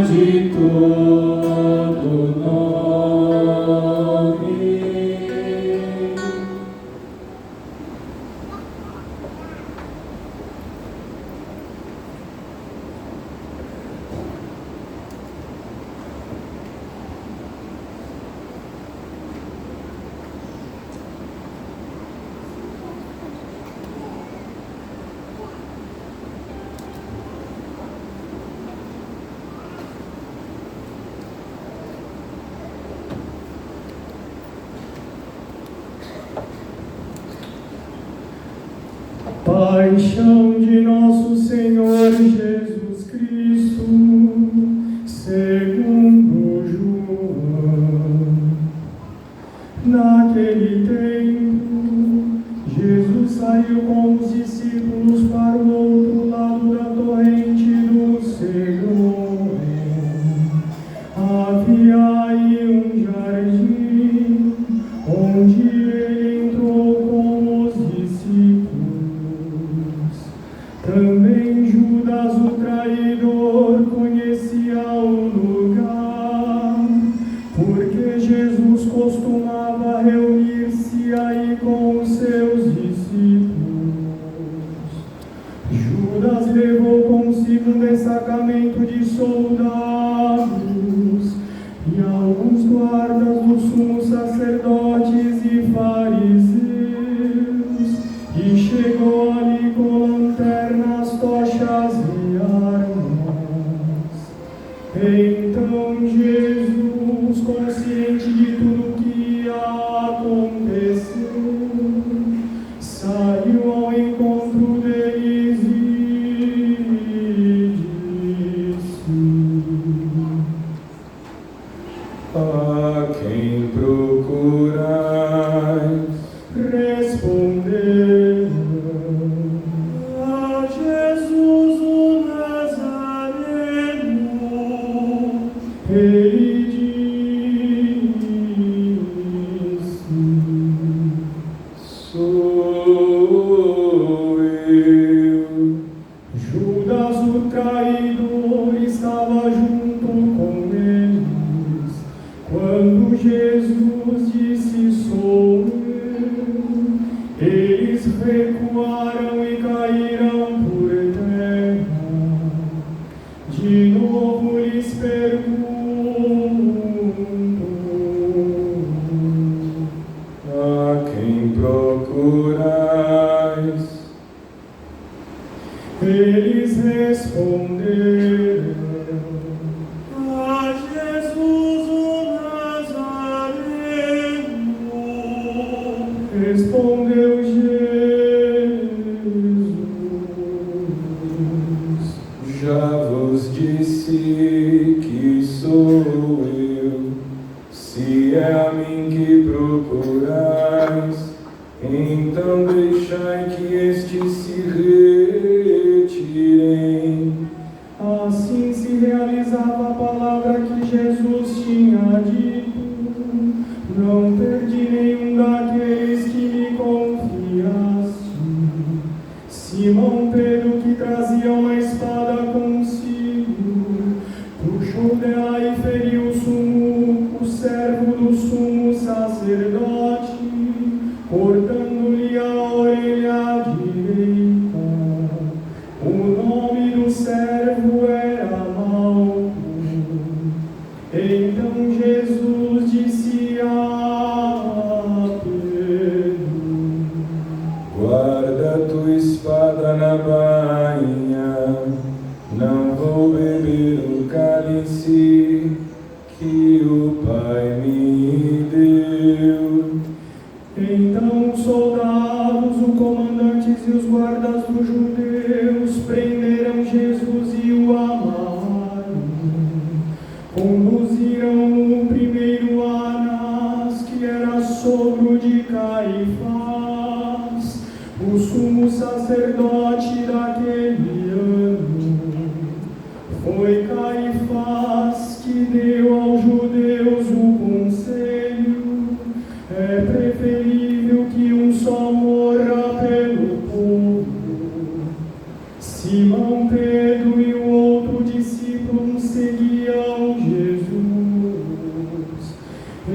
de todo nome. Paixão de nosso Senhor Jesus Cristo, segundo João. Naquele tempo, Jesus saiu com os discípulos para o outro lado da torrente do Cedron. Havia aí um jardim, onde ele entrou com os discípulos. Também Judas, o traidor, conhecia o lugar, porque Jesus costumava reunir-se aí com os seus discípulos. Judas levou consigo um destacamento de soldados e alguns guardas dos sumos sacerdotes e fariseus, e chegou ali com lanternas, tochas e armas. Então Jesus, consciente de tudo que ia acontecer, saiu ao encontro deles e disse: A quem procurais? Responderam: a Jesus o Nazareno. Ele disse: Sou eu. Judas, o traidor, estava junto com eles quando Jesus disse: sou eu. Eles recuaram e caíram por terra. De novo lhes perguntou: A quem procurais? Eles responderam: a Jesus o Nazareno. Respondeu Jesus: Já vos disse que sou eu. Se é a mim que procurais, então deixai que estes se retirem. Assim se realizava a palavra que Jesus tinha dito: não perdi nenhum daqueles que me confiaste. Simão Pedro, que trazia uma espada consigo, puxou dela e feriu o servo do sumo sacerdote, cortando-lhe a orelha direita. O nome do servo era Malco. Então Jesus disse a Pedro: Guarda tua espada na bainha, não vou beber o cálice que o Pai me deu. Então os soldados, os comandantes e os guardas dos judeus prenderam Jesus e o amarraram. Conduziram o primeiro a Anás, que era sogro de Caifás, o sumo sacerdote daquele ano. Foi Caifás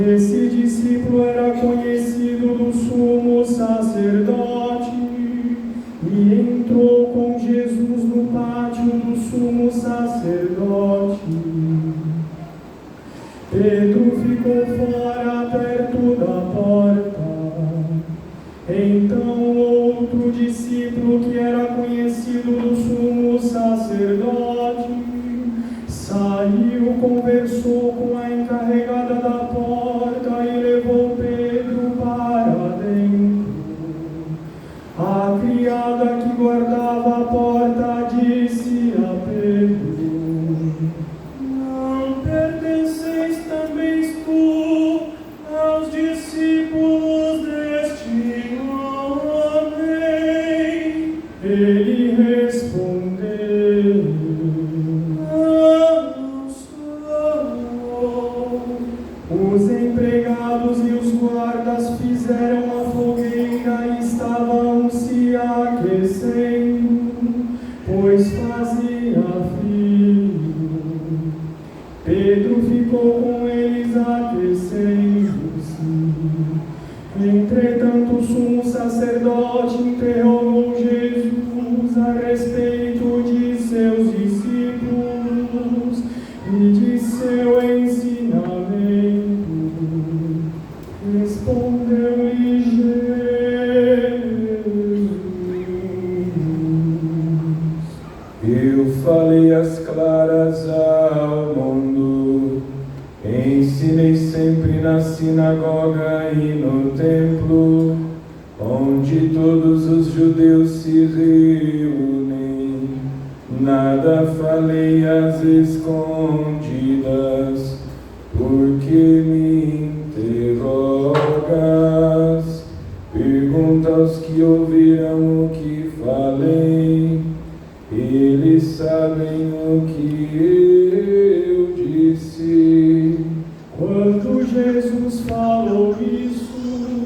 Esse discípulo era conhecido do sumo sacerdote e entrou com Jesus no pátio do sumo sacerdote. Pedro ficou fora, perto da porta. Então outro discípulo, que era conhecido do sumo sacerdote, saiu, conversou com a encarregada da porta e levou Pedro para dentro. A criada que guardava a porta disse a Pedro: não pertences também tu aos discípulos deste homem? Ele respondeu: não sou. Os empregados e os guardas fizeram a fogueira e estavam se aquecendo, pois fazia frio. Pedro ficou com eles aquecendo-se. Entretanto, o sumo sacerdote interrogou Jesus a respeito de seus discípulos e de seu ensinamento. Respondeu-lhe Jesus: eu falei as claras ao mundo, ensinei sempre na sinagoga e no templo, onde todos os judeus se reúnem. Nada falei às escondidas, porque me interrogas. Pergunta aos que ouviram o que falei, eles sabem o que eu disse. Quando Jesus falou isso,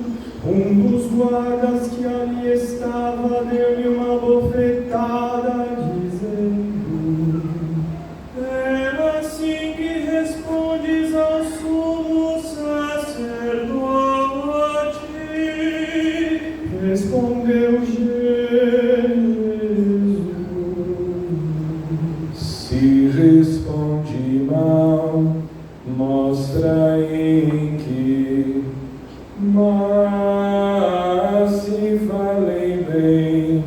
um dos guardas que ali estava deu-lhe uma bofetada, dizendo: é assim que respondes ao sumo sacerdote? Respondeu Jesus: se responde mal, mostra em que, mas se falei bem,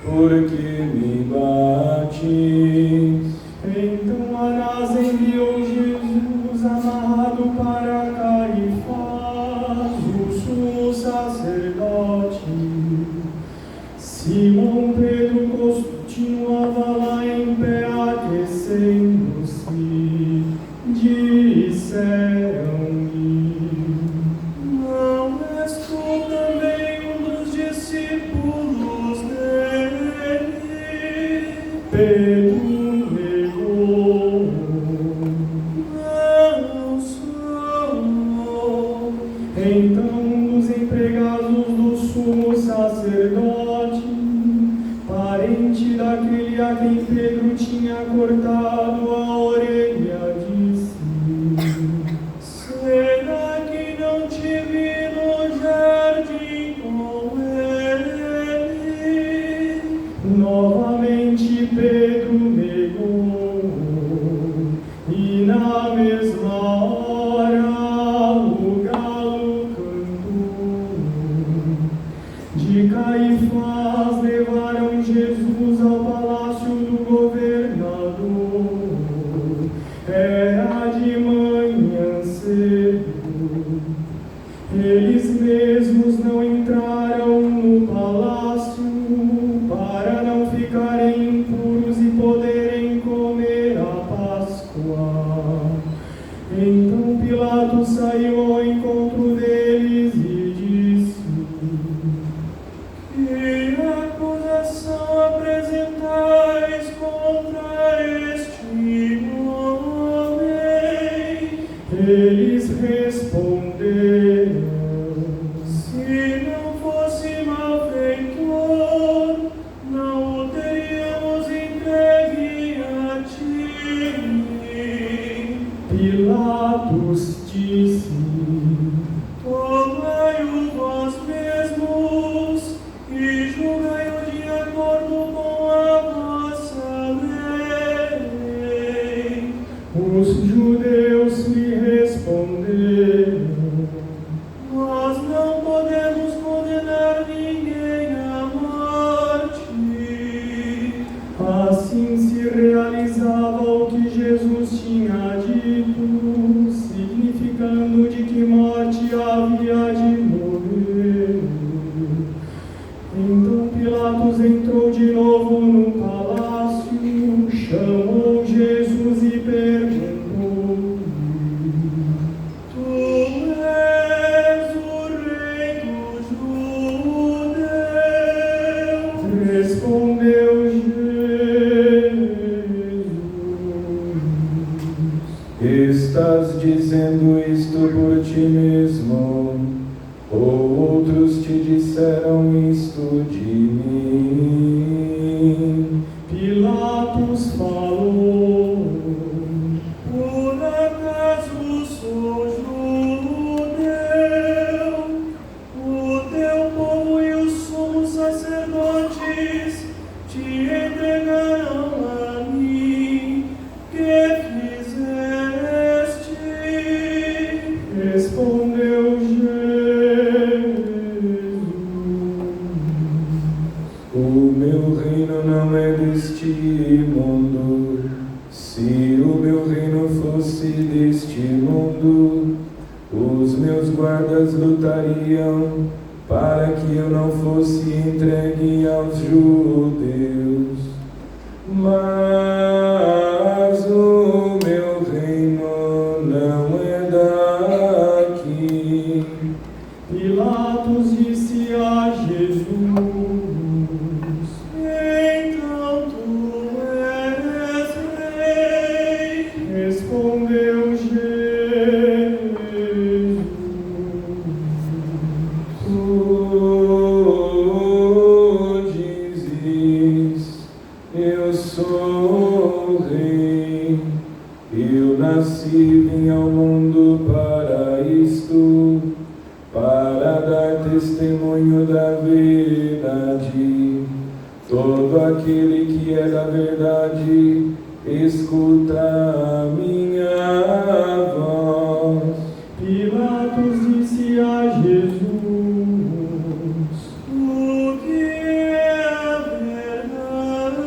porque me bates. Então Anás enviou Jesus amarrado para Caifás, o sumo sacerdote. Simão Pedro continuava lá em pé aquecendo-se. Disseram-lhe: não és tu também um dos discípulos dele? Pedro negou: não sou. Então um dos empregados do sumo sacerdote, parente daquele a quem Pedro tinha cortado a orelha, disse: será que não te vi no jardim com ele? Novamente Pedro negou, e na mesma hora o galo cantou. De Caifás levaram Jesus ao palácio do governador. Era de manhã cedo. Eles mesmos não entraram no palácio para não ficarem impuros e poderem comer a Páscoa. Então Pilatos saiu ao encontro deles e disse: que acusação apresentais contra este homem? Eles responderam: se não fosse malfeitor, não o teríamos entregue a ti. Pilatos disse: Os judeus lhe responderam: nós não podemos condenar ninguém à morte. Assim se realizava o que Jesus tinha dito, significando de que morte havia de morrer. Então Pilatos entrou de novo no palácio, chamou Jesus e perguntou: tu és o rei dos judeus? Respondeu Jesus: estás dizendo isto por ti mesmo, ou outros te disseram isto de mim? Pilatos falou: por acaso sou judeu? O teu povo e os sumos sacerdotes te entregaram a mim. Que fizeste? Respondeu Jesus: O meu reino não é deste mundo. Se o meu reino fosse deste mundo, os meus guardas lutariam para que eu não fosse entregue aos judeus. Mas o meu reino não é daqui. Pilatos disse a Jesus: então tu és rei? Respondeu Jesus: Tu dizes, eu sou rei. Eu nasci, vim ao mundo para isto, para dar testemunho da verdade. Todo aquele que é da verdade, escuta a minha voz. Pilatos disse a Jesus: o que é a verdade?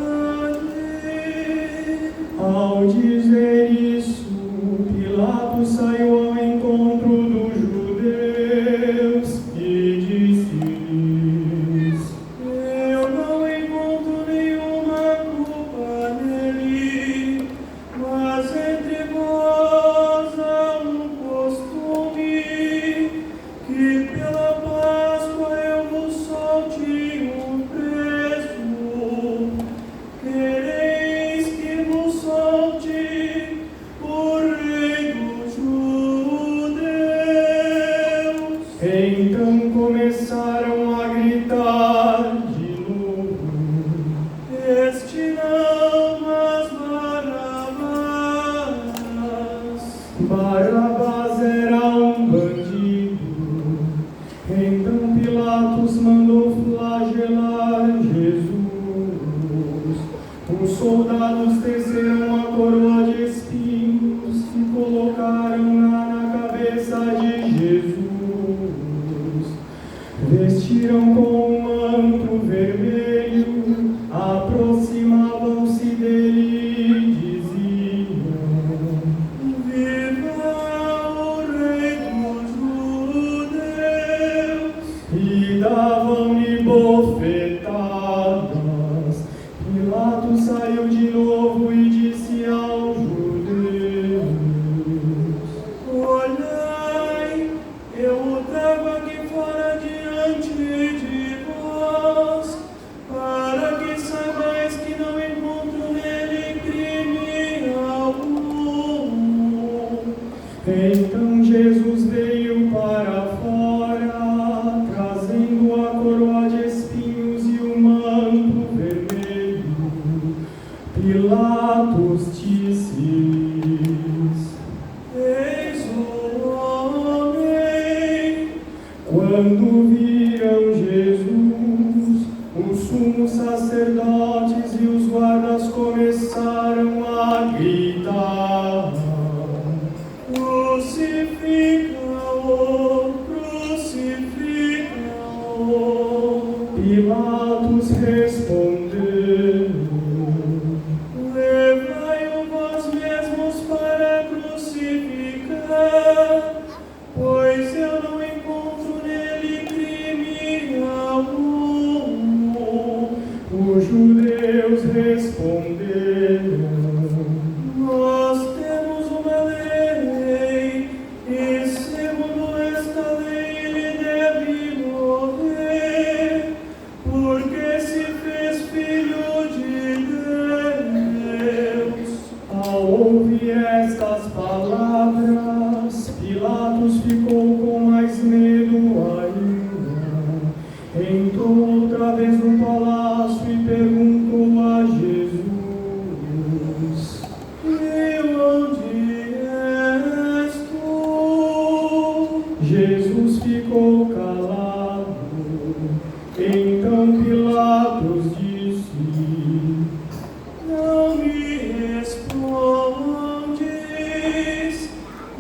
Ao dizer isso, Pilatos saiu ao encontro dos judeus e disse-lhes: eu não encontro nenhuma culpa nele, mas entre vós há um costume que pela Páscoa eu vos solte um preso. Quereis que vos solte o rei dos judeus? Então começaram a gritar de novo: este não, mas Barabás. Barabás era um bandido. Então Pilatos mandou flagelar Jesus. Os soldados teceram uma coroa de espinhos e colocaram-na na cabeça de Jesus. Vestiram com um manto vermelho, aproximavam-se dele e diziam: viva o rei dos judeus! E davam-lhe bofetadas. Pilatos saiu de novo e disse aos judeus: olhai, eu o trago aqui fora diante de vós, para que saibais que não encontro nele crime algum. Então Jesus veio para fora, trazendo a coroa de espinhos e o manto vermelho. Pilatos disse-lhes: eis o homem. Quando viram Jesus, os sumos sacerdotes e os guardas começaram a gritar: palavras, Pilatos ficou com mais medo ainda. Entrou outra vez no palácio e perguntou a Jesus: E onde és tu? Jesus ficou calado. Então Pilatos disse: Não me respondes?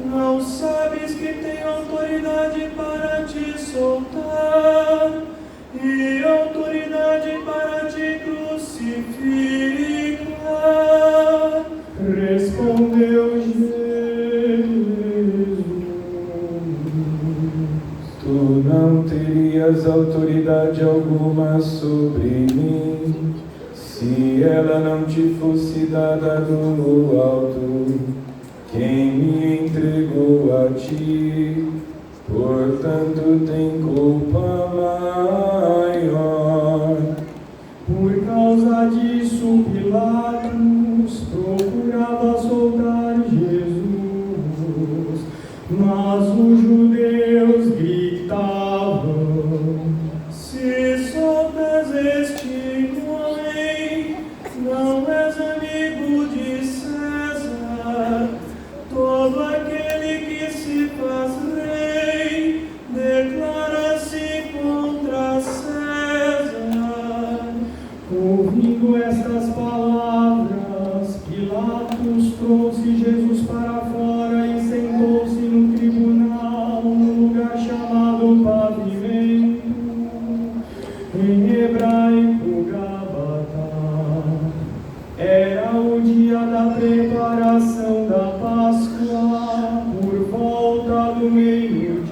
Não sabes que tenho autoridade para te soltar e autoridade para te crucificar? Respondeu Jesus: Tu não terias autoridade alguma sobre mim, se ela não te fosse dada do alto. Quem me entregou a ti, portanto tem culpa maior. Por causa disso, Pilatos procurava soltar Jesus, mas os judeus gritavam: Se soltas este homem, não és amigo de César. Todo aquele que se faz rei declara-se contra César. Ouvindo estas palavras, Pilatos trouxe Jesus para fora e sentou-se no tribunal, num lugar chamado Pavimento, em hebraico Gabata. Era o dia da preparação da Páscoa, por volta do meio-dia.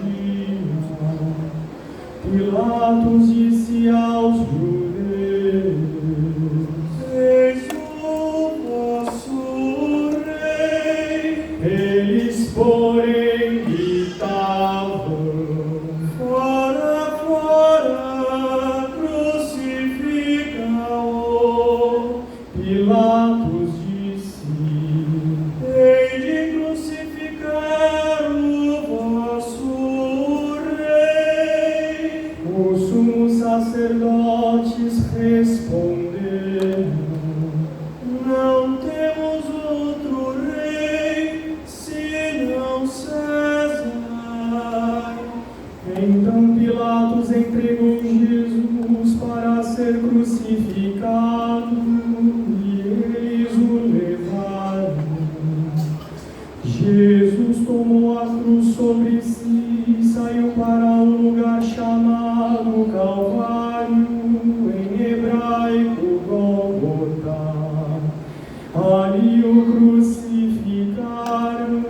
Pilatos disse aos judeus: Eis o vosso rei. Eles, porém, gritavam: Fora, fora, crucifica-o. Pilatos disse: Hei de crucificar o vosso rei. Os sumos sacerdotes responderam: Não temos outro rei senão César. Então Pilatos entregou Jesus para ser crucificado e eles o levaram. Jesus tomou a cruz sobre si e saiu para um lugar chamado Calvário, em hebraico Gólgota. Ali o crucificaram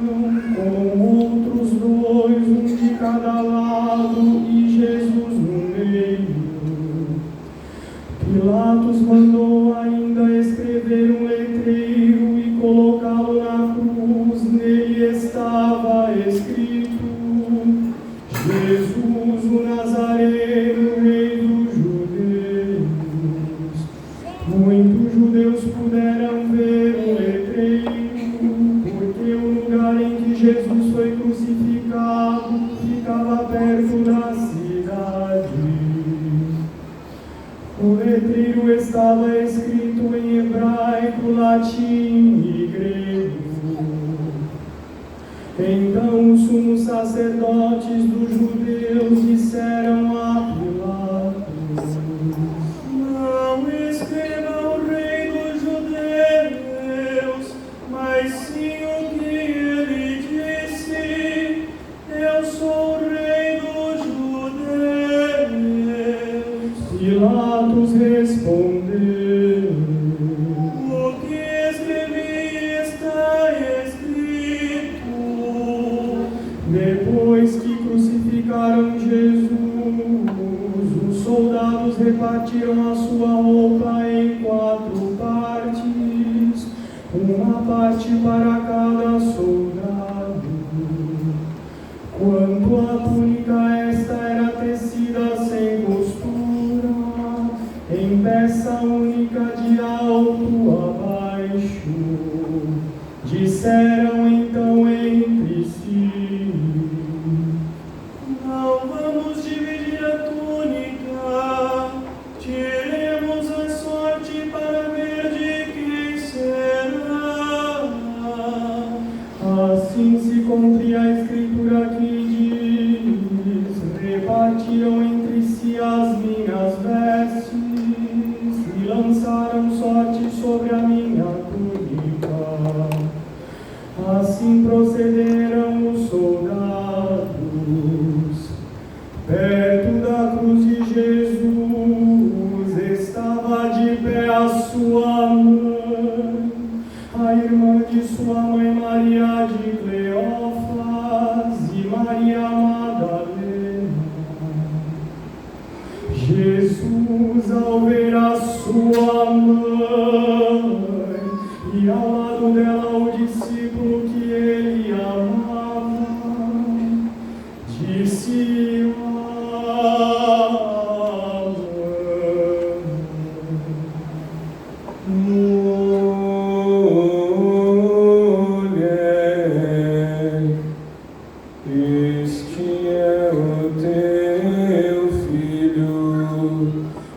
com outros dois, um de cada lado e Jesus no meio. Pilatos mandou ainda escrever um letreiro e colocá-lo na cruz. Nele estava escrito: Jesus, o Nazareno, Rei dos Judeus. Muitos judeus puderam ver o letreiro, porque o lugar em que Jesus foi crucificado ficava perto da cidade. O letreiro estava escrito em hebraico, latim e grego. Então os sumos sacerdotes dos judeus disseram a Pilatos: Não escreva o rei dos judeus, mas sim o que ele disse: Eu sou o rei dos judeus. Pilatos respondeu: O que escrevi está escrito. Depois que crucificaram Jesus, os soldados repartiram a sua roupa em 4 partes, uma parte para cada soldado. Quanto à túnica, esta era tecida sem costura, em peça única de alto a baixo. Disseram então Assim se cumpre a escritura que diz: repartiram entre si as minhas vestes e lançaram sorte sobre a minha túnica. Assim procederam os soldados. Perto da cruz de Jesus estava de pé a sua mãe, a irmã de sua mãe Maria de Cleófas e Maria Madalena. Jesus, ao ver a sua mãe e ao lado dela o discípulo que ele amava, disse: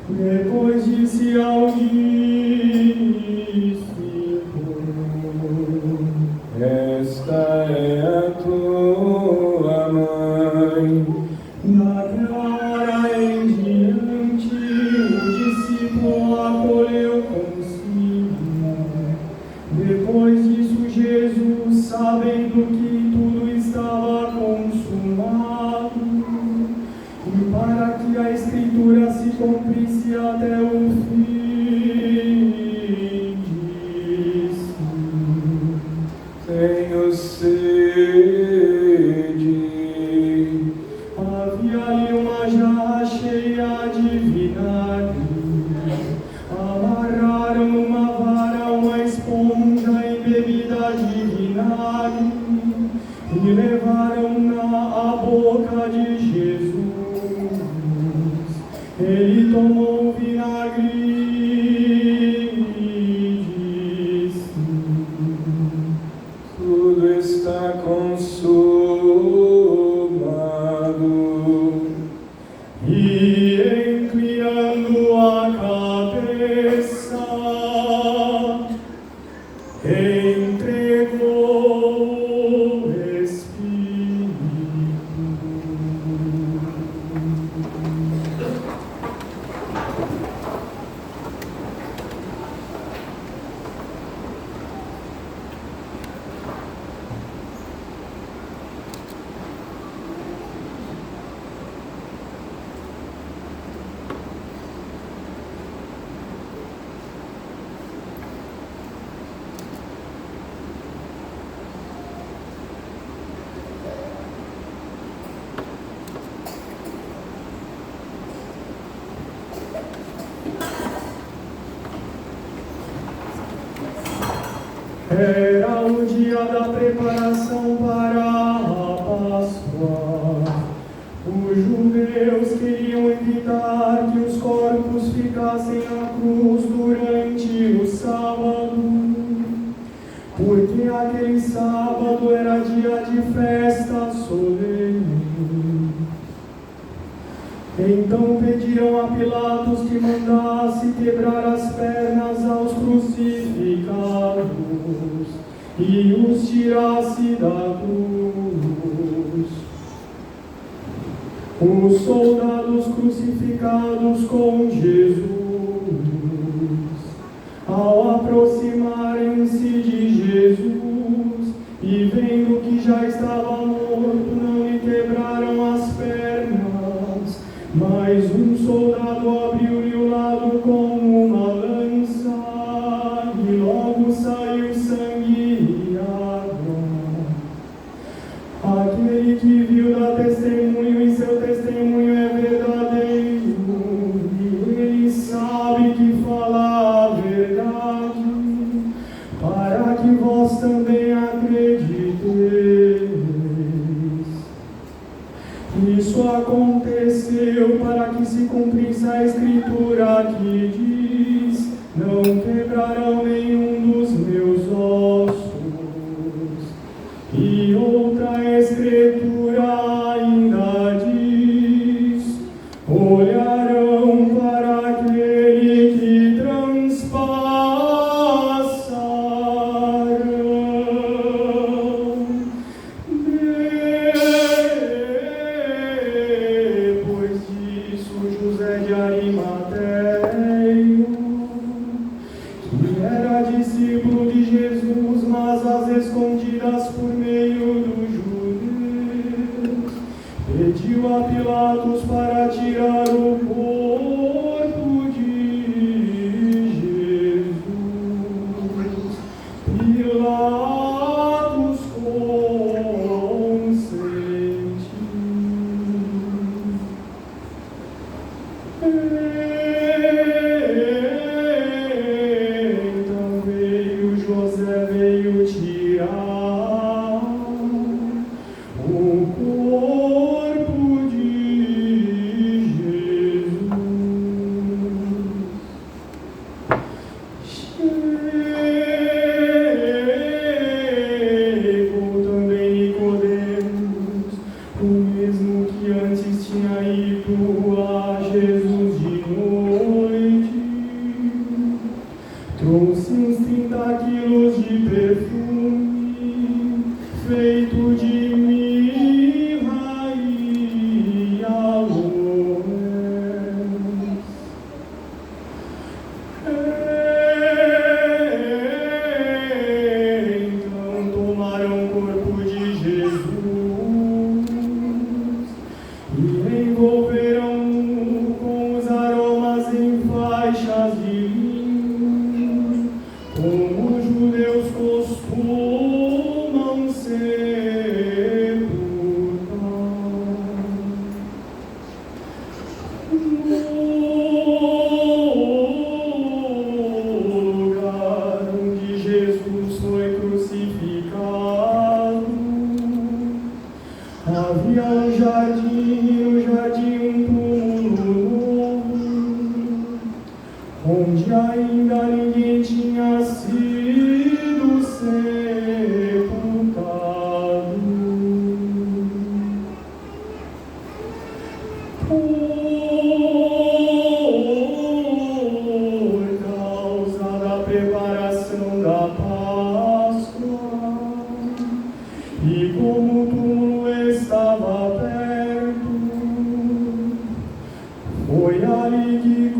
depois disse ao discípulo: esta é a tua mãe. Naquela hora em diante, o discípulo acolheu consigo. Depois disso, Jesus, sabendo que tudo estava consumado, e para que a Escritura se cumprisse até o fim, disse: Tenho sede. havia ali uma jarra cheia de vinagre. Amarraram numa vara uma esponja embebida de vinagre e levaram-na à boca de Jesus. Ele tomou o vinagre e disse: Tudo está consumado. E inclinando a cabeça, entregou o Espírito. Era o dia da preparação para a Páscoa. Os judeus queriam evitar que os corpos ficassem na cruz durante o sábado, porque aquele sábado era dia de festa solene. Então pediram a Pilatos que mandasse quebrar as pernas aos crucificados e os tirasse da cruz. Os soldados crucificados com Jesus, ao aproximarem-se de Jesus e vendo que já estava morto, não lhe quebraram as pernas, mas um soldado abriu-lhe o lado com uma lança e logo saiu sangue e água. Aquele que viu dá testemunho e seu testemunho é verdadeiro, e ele sabe que fala a verdade, para que vós também acrediteis. Isso aconteceu para que se cumprisse a Escritura que diz: não quebrarão nenhum dos meus ossos. E outra Escritura ainda diz: olharão para aquele que transpassarão. meio dos judeus, pediu a Pilatos para tirar o corpo de Jesus. Pilatos consentiu. Então veio José, veio tirar o corpo de Chegou também Nicodemos, o mesmo que antes tinha ido a Jesus de noite. Trouxe uns 30 quilos de perfume, feito de mirra e aloés. Então tomaram o corpo de Jesus e envolveram-no com os aromas em faixas de linho, como os judeus costumam sepultar. No lugar onde Jesus foi crucificado, havia um jardim, um túmulo novo, onde ainda ninguém tinha sido sepultado. Por causa da preparação da Páscoa, e como o túmulo estava perto, foi ali que